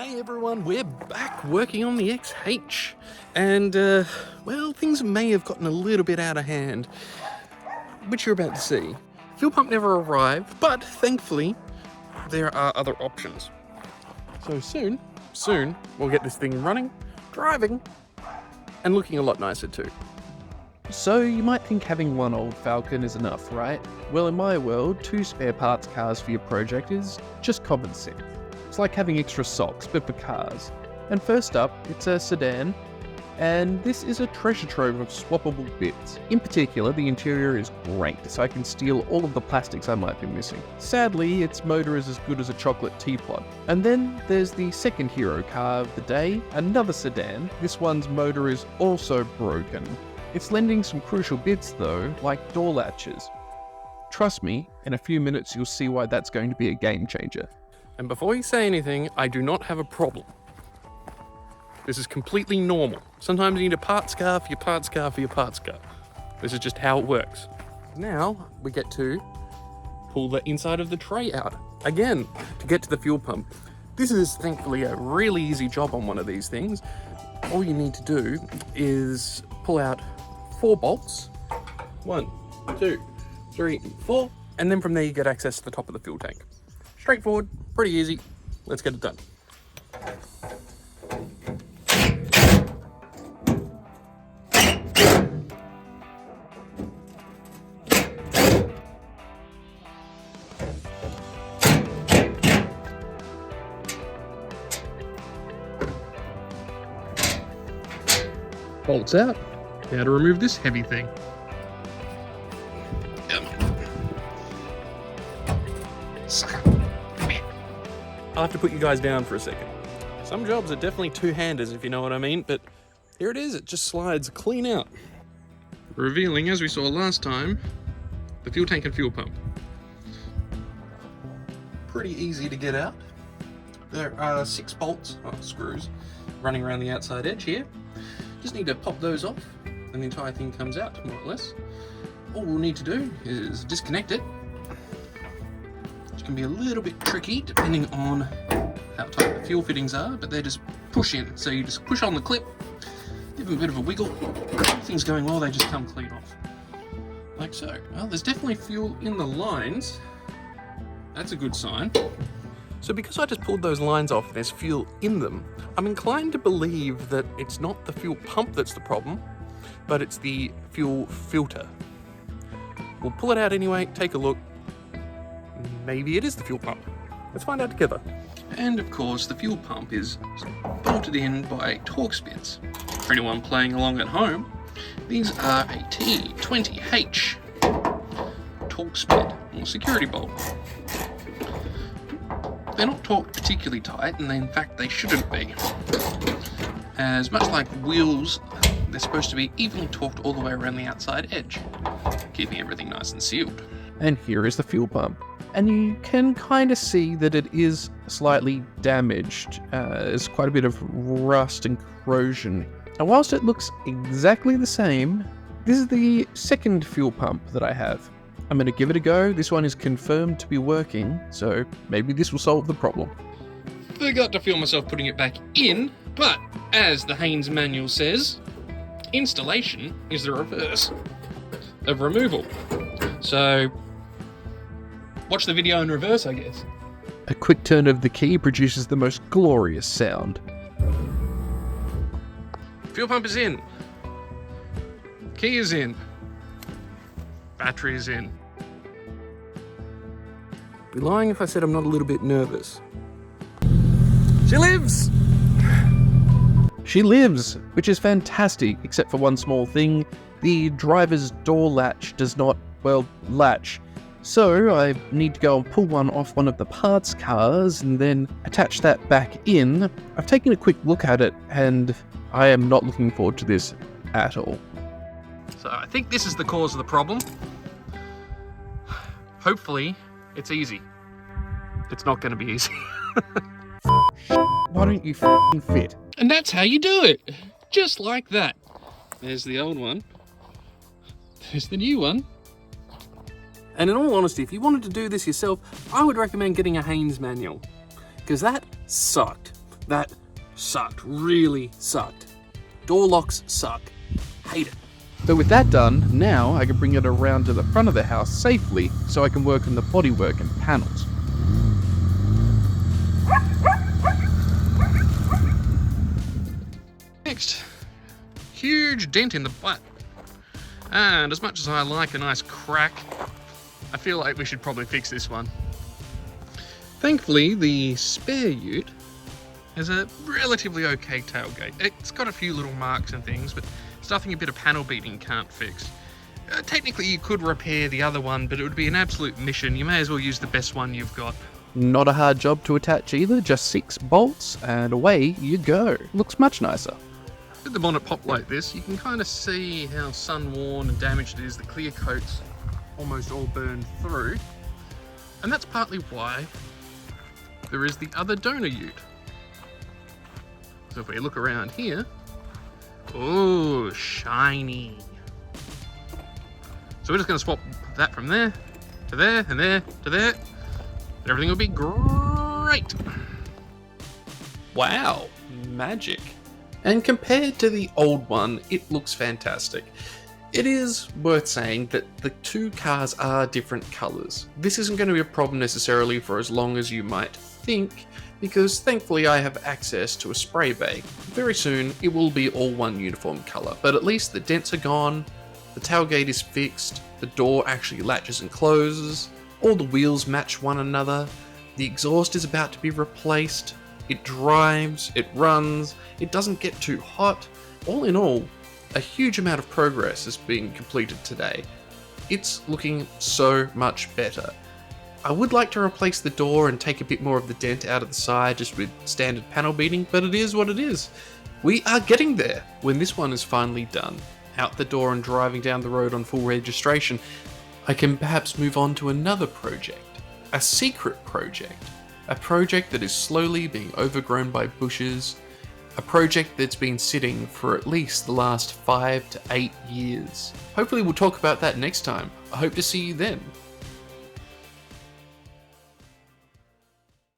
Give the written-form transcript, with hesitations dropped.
Hey everyone, we're back working on the XH, and well, things may have gotten a little bit out of hand, which you're about to see. Fuel pump never arrived, but thankfully there are other options. So soon we'll get this thing running, driving, and looking a lot nicer too. So you might think having one old Falcon is enough, right? Well, in my world, 2 spare parts cars for your project is just common sense. It's like having extra socks, but for cars. And first up, it's a sedan, and this is a treasure trove of swappable bits. In particular, the interior is great, so I can steal all of the plastics I might be missing. Sadly, its motor is as good as a chocolate teapot. And then there's the second hero car of the day, another sedan. This one's motor is also broken. It's lending some crucial bits though, like door latches. Trust me, in a few minutes you'll see why that's going to be a game changer. And before you say anything, I do not have a problem. This is completely normal. Sometimes you need a parts car for your parts car for your parts car. This is just how it works. Now we get to pull the inside of the tray out. Again, to get to the fuel pump. This is thankfully a really easy job on one of these things. All you need to do is pull out 4 bolts. 1, 2, 3, 4. And then from there you get access to the top of the fuel tank. Straightforward, pretty easy. Let's get it done. Bolts out. Now to remove this heavy thing. Come on. Sucker. Come here. I'll have to put you guys down for a second. Some jobs are definitely two-handers, if you know what I mean, but here it is, it just slides clean out. Revealing, as we saw last time, the fuel tank and fuel pump. Pretty easy to get out. There are 6 bolts, screws, running around the outside edge here. Just need to pop those off and the entire thing comes out, more or less. All we'll need to do is disconnect it. Which can be a little bit tricky depending on how tight the fuel fittings are, but they're just push in. So you just push on the clip, give them a bit of a wiggle. If everything's going well, they just come clean off. Like so. Well, there's definitely fuel in the lines. That's a good sign. So because I just pulled those lines off and there's fuel in them, I'm inclined to believe that it's not the fuel pump that's the problem, but it's the fuel filter. We'll pull it out anyway, take a look. Maybe it is the fuel pump. Let's find out together. And of course, the fuel pump is bolted in by Torx bits. For anyone playing along at home, these are a T20H Torx bit, or security bolt. They're not torqued particularly tight, and in fact they shouldn't be. As much like wheels, they're supposed to be evenly torqued all the way around the outside edge, keeping everything nice and sealed. And here is the fuel pump. And you can kind of see that it is slightly damaged. There's quite a bit of rust and corrosion. And whilst it looks exactly the same, this is the second fuel pump that I have. I'm going to give it a go. This one is confirmed to be working, so maybe this will solve the problem. Forgot to feel myself putting it back in, but as the Haynes manual says, installation is the reverse of removal. So, watch the video in reverse, I guess. A quick turn of the key produces the most glorious sound. Fuel pump is in. Key is in. Battery is in. I'd be lying if I said I'm not a little bit nervous. She lives! She lives, which is fantastic, except for one small thing. The driver's door latch does not, well, latch. So I need to go and pull one off one of the parts cars and then attach that back in. I've taken a quick look at it and I am not looking forward to this at all. So I think this is the cause of the problem. Hopefully, it's easy. It's not going to be easy. Why don't you f***ing fit? And that's how you do it. Just like that. There's the old one. There's the new one. And in all honesty, if you wanted to do this yourself, I would recommend getting a Haynes manual, because that sucked. That sucked, really sucked. Door locks suck. Hate it. So with that done, now I can bring it around to the front of the house safely so I can work on the bodywork and panels. Next, huge dent in the butt. And as much as I like a nice crack, I feel like we should probably fix this one. Thankfully, the spare ute has a relatively okay tailgate. It's got a few little marks and things, but it's nothing a bit of panel beating can't fix. Technically, you could repair the other one, but it would be an absolute mission. You may as well use the best one you've got. Not a hard job to attach either, just 6 bolts and away you go. Looks much nicer. With the bonnet popped like this, you can kind of see how sun-worn and damaged it is. The clear coat's almost all burned through. And that's partly why there is the other donor ute. So if we look around here, oh, shiny. So we're just going to swap that from there to there and there to there. Everything will be great. Wow, magic. And compared to the old one, it looks fantastic. It is worth saying that the two cars are different colours. This isn't going to be a problem necessarily for as long as you might think, because thankfully I have access to a spray bay. Very soon it will be all one uniform colour, but at least the dents are gone, the tailgate is fixed, the door actually latches and closes, all the wheels match one another, the exhaust is about to be replaced, it drives, it runs, it doesn't get too hot. All in all, a huge amount of progress is being completed today. It's looking so much better. I would like to replace the door and take a bit more of the dent out of the side just with standard panel beating, but it is what it is. We are getting there. When this one is finally done, out the door and driving down the road on full registration, I can perhaps move on to another project. A secret project. A project that is slowly being overgrown by bushes. A project that's been sitting for at least the last 5 to 8 years. Hopefully we'll talk about that next time. I hope to see you then.